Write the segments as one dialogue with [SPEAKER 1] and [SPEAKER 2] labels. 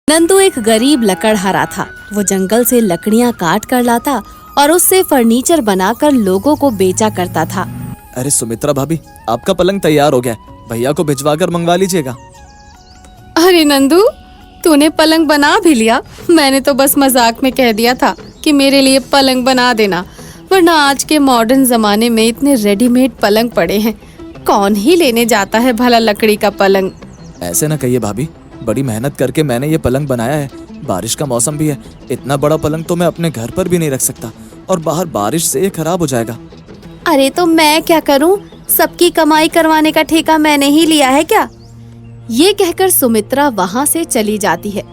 [SPEAKER 1] नंदू एक गरीब लकड़हारा था। वो जंगल से लकड़ियाँ काट कर लाता और उससे फर्नीचर बनाकर लोगों को बेचा करता था।
[SPEAKER 2] अरे सुमित्रा भाभी, आपका पलंग तैयार हो गया, भैया को भिजवाकर मंगवा लीजिएगा।
[SPEAKER 1] अरे नंदू, तूने पलंग बना भी लिया? मैंने तो बस मजाक में कह दिया था कि मेरे लिए पलंग बना देना, वरना आज के मॉडर्न जमाने में इतने रेडीमेड पलंग पड़े हैं, कौन ही लेने जाता है भला लकड़ी का पलंग।
[SPEAKER 2] ऐसे ना कहिए भाभी, बड़ी मेहनत करके मैंने ये पलंग बनाया है। बारिश का मौसम भी है, इतना बड़ा पलंग तो मैं अपने घर पर भी नहीं रख सकता, और बाहर बारिश से ये खराब हो जाएगा।
[SPEAKER 1] अरे तो मैं क्या करूं? सबकी कमाई करवाने का ठेका मैंने ही लिया है क्या? ये कहकर सुमित्रा वहाँ से चली जाती है।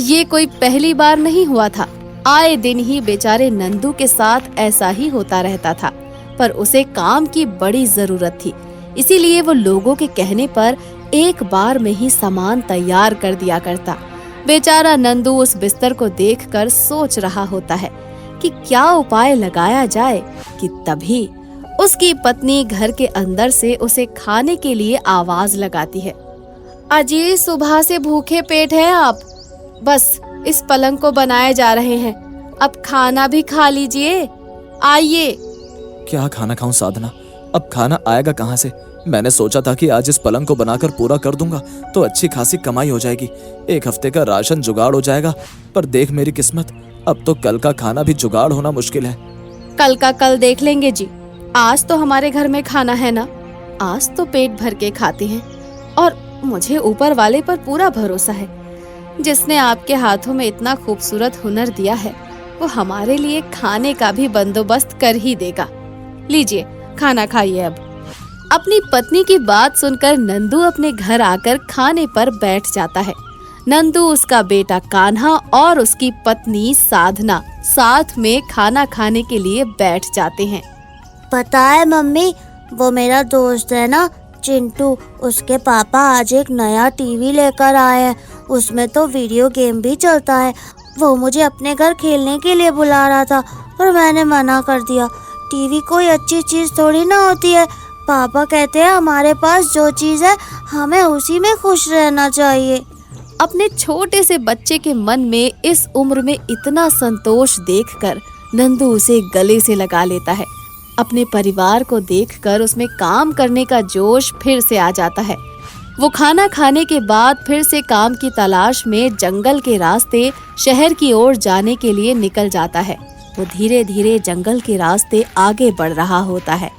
[SPEAKER 1] ये कोई पहली बार नहीं हुआ था, आए दिन ही बेचारे नंदू के साथ ऐसा ही होता रहता था। पर उसे काम की बड़ी जरूरत थी, इसीलिए वो लोगों के कहने पर एक बार में ही सामान तैयार कर दिया करता। बेचारा नंदू उस बिस्तर को देखकर सोच रहा होता है कि क्या उपाय लगाया जाए कि तभी उसकी पत्नी घर के अंदर से उसे खाने के लिए आवाज लगाती है। अजी, सुबह से भूखे पेट हैं आप? बस इस पलंग को बनाए जा रहे हैं, अब खाना भी खा लीजिए, आइए।
[SPEAKER 2] क्या खाना खाऊं साधना, अब खाना आएगा कहाँ से? मैंने सोचा था कि आज इस पलंग को बनाकर पूरा कर दूंगा तो अच्छी खासी कमाई हो जाएगी, एक हफ्ते का राशन जुगाड़ हो जाएगा। पर देख मेरी किस्मत, अब तो कल का खाना भी जुगाड़ होना मुश्किल है।
[SPEAKER 1] कल का कल देख लेंगे जी, आज तो हमारे घर में खाना है ना, आज तो पेट भर के खाते हैं। और मुझे ऊपर वाले पर पूरा भरोसा है, जिसने आपके हाथों में इतना खूबसूरत हुनर दिया है, वो हमारे लिए खाने का भी बंदोबस्त कर ही देगा। लीजिए खाना खाइए। अब अपनी पत्नी की बात सुनकर नंदू अपने घर आकर खाने पर बैठ जाता है। नंदू, उसका बेटा कान्हा और उसकी पत्नी साधना साथ में खाना खाने के लिए बैठ जाते हैं।
[SPEAKER 3] पता है मम्मी, वो मेरा दोस्त है ना चिंटू, उसके पापा आज एक नया टीवी लेकर आए हैं, उसमें तो वीडियो गेम भी चलता है। वो मुझे अपने घर खेलने के लिए बुला रहा था, पर मैंने मना कर दिया। टीवी कोई अच्छी चीज थोड़ी ना होती है, पापा कहते हैं हमारे पास जो चीज है हमें उसी में खुश रहना चाहिए।
[SPEAKER 1] अपने छोटे से बच्चे के मन में इस उम्र में इतना संतोष देखकर नंदू उसे गले से लगा लेता है। अपने परिवार को देखकर उसमें काम करने का जोश फिर से आ जाता है। वो खाना खाने के बाद फिर से काम की तलाश में जंगल के रास्ते शहर की ओर जाने के लिए निकल जाता है। वो धीरे धीरे जंगल के रास्ते आगे बढ़ रहा होता है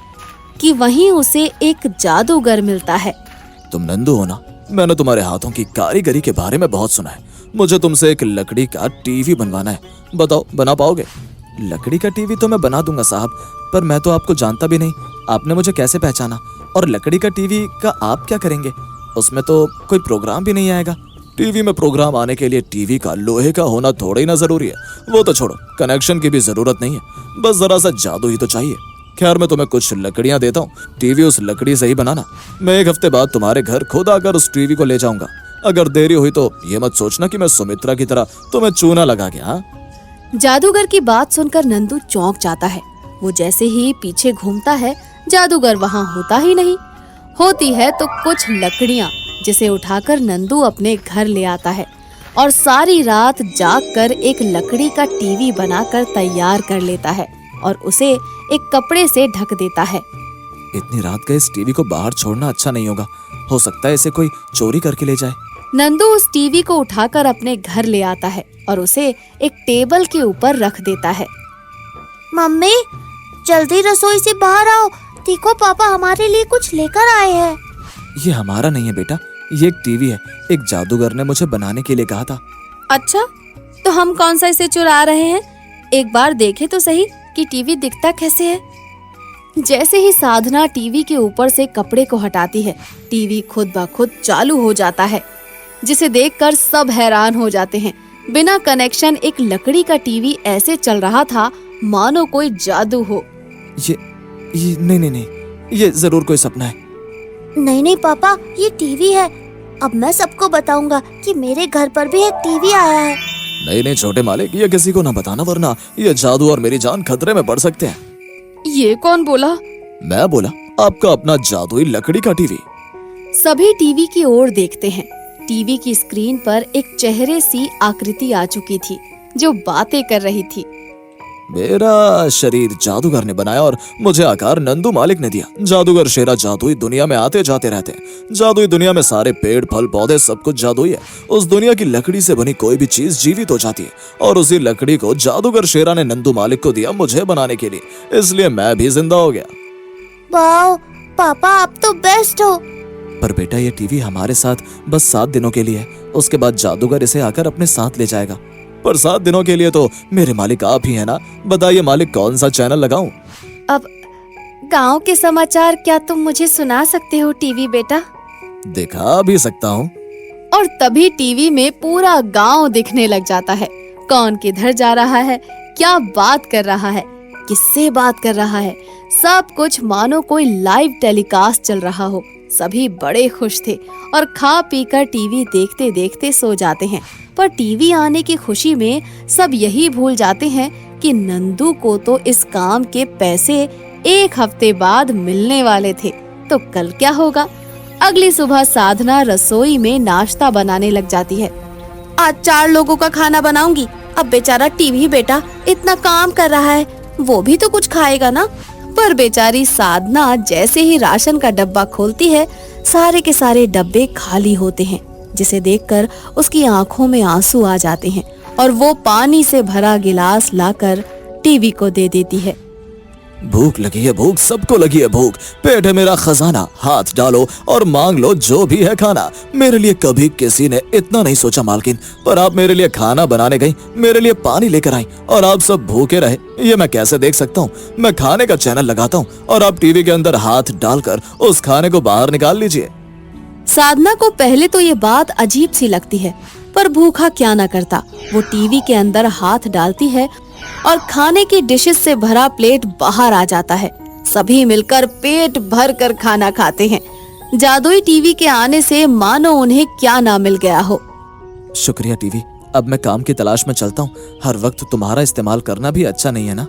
[SPEAKER 1] कि वहीं उसे एक जादूगर मिलता है।
[SPEAKER 2] तुम नंदू हो ना? मैंने तुम्हारे हाथों की कारीगरी के बारे में बहुत सुना है। मुझे तुमसे एक लकड़ी का टीवी बनवाना है, बताओ बना पाओगे? लकड़ी का टीवी तो मैं बना दूंगा साहब, पर मैं तो आपको जानता भी नहीं, आपने मुझे कैसे पहचाना? और लकड़ी का टीवी का आप क्या करेंगे? उसमें तो कोई प्रोग्राम भी नहीं आएगा। टीवी में प्रोग्राम आने के लिए टीवी का लोहे का होना थोड़ा ही ना जरूरी है। वो तो छोड़ो, कनेक्शन की भी जरूरत नहीं है, बस जरा सा जादू ही तो चाहिए। खैर, मैं तुम्हें कुछ लकड़ियां देता हूँ, टीवी उस लकड़ी से ही बनाना। मैं एक हफ्ते बाद तुम्हारे घर खुद आकर उस टीवी को ले जाऊंगा। अगर देरी हुई तो ये मत सोचना कि मैं सुमित्रा की तरह तुम्हें चूना लगा गया। हाँ?
[SPEAKER 1] जादूगर की बात सुनकर नंदू चौंक जाता है। वो जैसे ही पीछे घूमता है, जादूगर वहाँ होता ही नहीं। होती है तो कुछ लकड़ियाँ, जिसे उठाकर नंदू अपने घर ले आता है और सारी रात जागकर एक लकड़ी का टीवी बनाकर तैयार कर लेता है और उसे एक कपड़े से ढक देता है।
[SPEAKER 2] इतनी रात का इस टीवी को बाहर छोड़ना अच्छा नहीं होगा, हो सकता है इसे कोई चोरी करके ले जाए।
[SPEAKER 1] नंदू उस टीवी को उठाकर अपने घर ले आता है और उसे एक टेबल के ऊपर रख देता है।
[SPEAKER 3] मम्मी, जल्दी रसोई से बाहर आओ, देखो पापा हमारे लिए कुछ लेकर आए हैं।
[SPEAKER 2] ये हमारा नहीं है बेटा, ये एक टीवी है, एक जादूगर ने मुझे बनाने के लिए कहा था।
[SPEAKER 1] अच्छा, तो हम कौन सा इसे चुरा रहे हैं? एक बार देखे तो सही कि टीवी दिखता कैसे है। जैसे ही साधना टीवी के ऊपर से कपड़े को हटाती है, टीवी खुद ब खुद चालू हो जाता है, जिसे देखकर सब हैरान हो जाते हैं। बिना कनेक्शन एक लकड़ी का टीवी ऐसे चल रहा था मानो कोई जादू हो।
[SPEAKER 2] ये नहीं, ये जरूर कोई सपना है।
[SPEAKER 3] नहीं पापा, ये टीवी है। अब मैं सबको बताऊंगा कि मेरे घर पर भी एक टीवी आया है।
[SPEAKER 2] नहीं छोटे मालिक, ये किसी को ना बताना, वरना ये जादू और मेरी जान खतरे में पड़ सकते हैं।
[SPEAKER 1] ये कौन बोला?
[SPEAKER 2] मैं बोला, आपका अपना जादुई लकड़ी का टीवी।
[SPEAKER 1] सभी टीवी की ओर देखते हैं। टीवी की स्क्रीन पर एक चेहरे सी आकृति आ चुकी थी जो बातें कर रही थी।
[SPEAKER 2] मेरा शरीर जादूगर ने बनाया और मुझे आकार नंदू मालिक ने दिया। जादूगर शेरा जादुई दुनिया में आते जाते रहते हैं। जादुई दुनिया में सारे पेड़ फल पौधे सब कुछ जादुई है। उस दुनिया की लकड़ी से बनी कोई भी चीज जीवित हो जाती है और उसी लकड़ी को जादूगर शेरा ने नंदू मालिक को दिया मुझे बनाने के लिए, इसलिए मैं भी जिंदा हो गया।
[SPEAKER 3] वाओ पापा, आप तो बेस्ट हो।
[SPEAKER 2] पर बेटा ये टीवी हमारे साथ बस 7 दिनों के लिए है, उसके बाद जादूगर इसे आकर अपने साथ ले जाएगा। पर 7 दिनों के लिए तो मेरे मालिक आप ही है ना, बताइए मालिक कौन सा चैनल लगाऊं?
[SPEAKER 1] अब गांव के समाचार क्या तुम मुझे सुना सकते हो टीवी बेटा?
[SPEAKER 2] दिखा भी सकता हूँ।
[SPEAKER 1] और तभी टीवी में पूरा गांव दिखने लग जाता है। कौन किधर जा रहा है, क्या बात कर रहा है, किससे बात कर रहा है, सब कुछ मानो कोई लाइव टेलीकास्ट चल रहा हो। सभी बड़े खुश थे और खा पीकर टीवी देखते देखते सो जाते हैं। पर टीवी आने की खुशी में सब यही भूल जाते हैं कि नंदू को तो इस काम के पैसे 1 हफ्ते बाद मिलने वाले थे, तो कल क्या होगा? अगली सुबह साधना रसोई में नाश्ता बनाने लग जाती है। आज 4 लोगों का खाना बनाऊंगी। अब बेचारा टीवी बेटा इतना काम कर रहा है, वो भी तो कुछ खाएगा ना। पर बेचारी साधना जैसे ही राशन का डब्बा खोलती है, सारे के सारे डब्बे खाली होते हैं, जिसे देखकर उसकी आंखों में आंसू आ जाते हैं और वो पानी से भरा गिलास लाकर टीवी को दे देती है।
[SPEAKER 2] भूख लगी है, भूख सबको लगी है भूख। पेट है मेरा खजाना, हाथ डालो और मांग लो जो भी है खाना। मेरे लिए कभी किसी ने इतना नहीं सोचा मालकिन, पर आप मेरे लिए खाना बनाने गई, मेरे लिए पानी लेकर आई और आप सब भूखे रहे। ये मैं कैसे देख सकता हूँ? मैं खाने का चैनल लगाता हूँ और आप टीवी के अंदर हाथ डालकर उस खाने को बाहर निकाल लीजिए।
[SPEAKER 1] साधना को पहले तो ये बात अजीब सी लगती है, पर भूखा क्या ना करता। वो टीवी के अंदर हाथ डालती है और खाने की डिशेस से भरा प्लेट बाहर आ जाता है। सभी मिलकर पेट भर कर खाना खाते हैं। जादुई टीवी के आने से मानो उन्हें क्या ना मिल गया हो।
[SPEAKER 2] शुक्रिया टीवी, अब मैं काम की तलाश में चलता हूँ। हर वक्त तुम्हारा इस्तेमाल करना भी अच्छा नहीं है ना।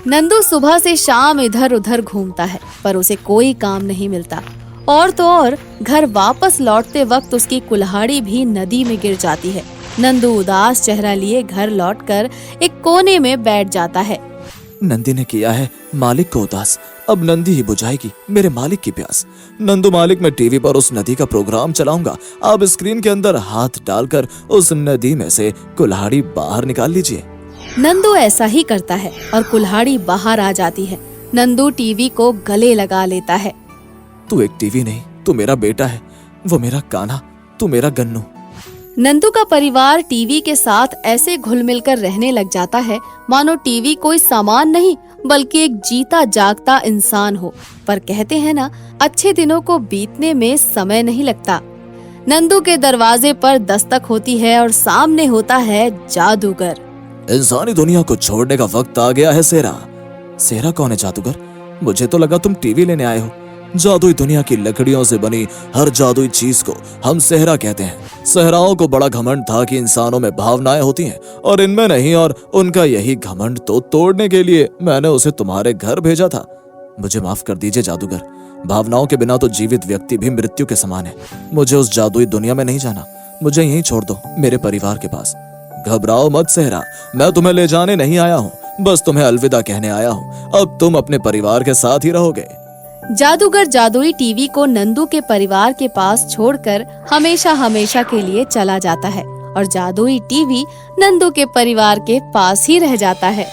[SPEAKER 1] नंदू सुबह से शाम इधर उधर घूमता है, पर उसे कोई काम नहीं मिलता। और तो और घर वापस लौटते वक्त उसकी कुल्हाड़ी भी नदी में गिर जाती है। नंदू उदास चेहरा लिए घर लौटकर एक कोने में बैठ जाता है।
[SPEAKER 2] नंदी ने किया है मालिक को उदास, अब नंदी ही बुझाएगी मेरे मालिक की प्यास। नंदू मालिक, मैं टीवी पर उस नदी का प्रोग्राम चलाऊंगा। आप स्क्रीन के अंदर हाथ डालकर उस नदी में से कुल्हाड़ी बाहर निकाल लीजिए।
[SPEAKER 1] नंदू ऐसा ही करता है और कुल्हाड़ी बाहर आ जाती है। नंदू टीवी को गले लगा लेता है।
[SPEAKER 2] तू एक टीवी नहीं, तू मेरा बेटा है, वो मेरा कान्हा, तू मेरा गन्नू।
[SPEAKER 1] नंदू का परिवार टीवी के साथ ऐसे घुल मिलकर रहने लग जाता है मानो टीवी कोई सामान नहीं बल्कि एक जीता जागता इंसान हो। पर कहते हैं ना, अच्छे दिनों को बीतने में समय नहीं लगता। नंदू के दरवाजे पर दस्तक होती है और सामने होता है जादूगर।
[SPEAKER 2] इंसानी दुनिया को छोड़ने का वक्त आ गया है सेरा। सेरा कौन है जादूगर? मुझे तो लगा तुम टीवी लेने आए हो। जादुई दुनिया की लकड़ियों से बनी हर जादुई चीज को हम सेहरा कहते हैं। सेहराओं को बड़ा घमंड था कि इंसानों में भावनाएं होती हैं और इनमें नहीं, और उनका यही घमंड तो तोड़ने के लिए मैंने उसे तुम्हारे घर भेजा था। मुझे माफ कर दीजिए जादूगर, भावनाओं के बिना तो जीवित व्यक्ति भी मृत्यु के समान है। मुझे उस जादुई दुनिया में नहीं जाना, मुझे यहीं छोड़ दो मेरे परिवार के पास। घबराओ मत सेहरा, मैं तुम्हें ले जाने नहीं आया हूँ, बस तुम्हें अलविदा कहने आया हूँ। अब तुम अपने परिवार के साथ ही रहोगे।
[SPEAKER 1] जादूगर जादुई टीवी को नंदू के परिवार के पास छोड़कर हमेशा हमेशा के लिए चला जाता है और जादुई टीवी नंदू के परिवार के पास ही रह जाता है।